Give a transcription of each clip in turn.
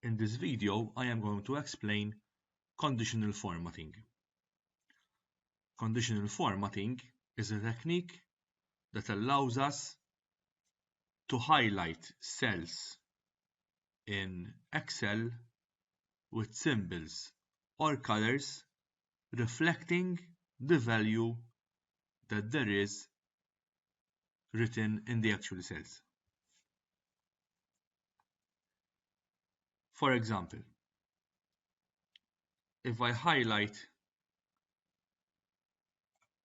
In this video, I am going to explain conditional formatting. Conditional formatting is a technique that allows us to highlight cells in Excel with symbols or colors reflecting the value that there is written in the actual cells. For example, if I highlight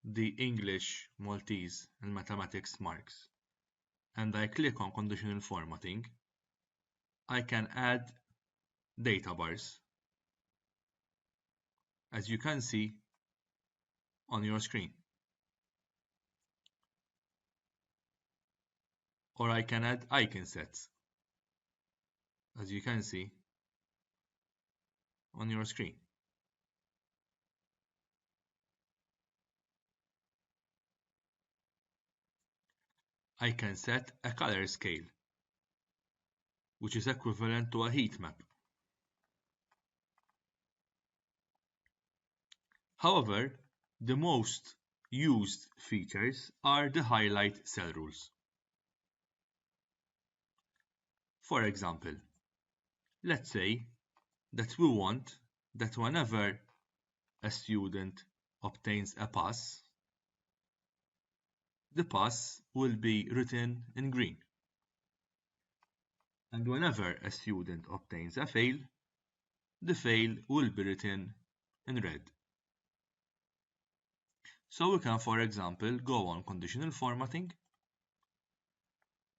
the English, Maltese, and Mathematics marks and I click on conditional formatting, I can add data bars, as you can see on your screen. Or I can add icon sets, as you can see on your screen. I can set a color scale, which is equivalent to a heat map. However, the most used features are the highlight cell rules. For example, let's say that we want that whenever a student obtains a pass, the pass will be written in green. And whenever a student obtains a fail, the fail will be written in red. So we can, for example, go on conditional formatting,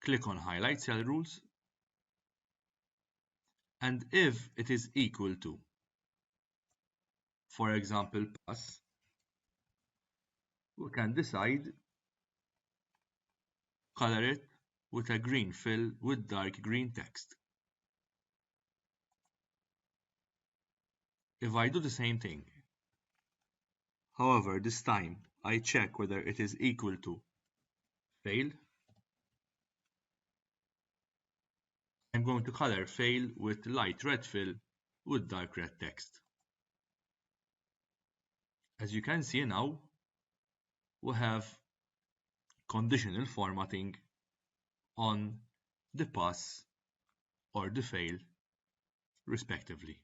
click on highlight cell rules, and if it is equal to, for example, pass, we can decide color it with a green fill with dark green text. If I do the same thing, however, this time I check whether it is equal to fail, I'm going to color fail with light red fill with dark red text. As you can see now, we have conditional formatting on the pass or the fail, respectively.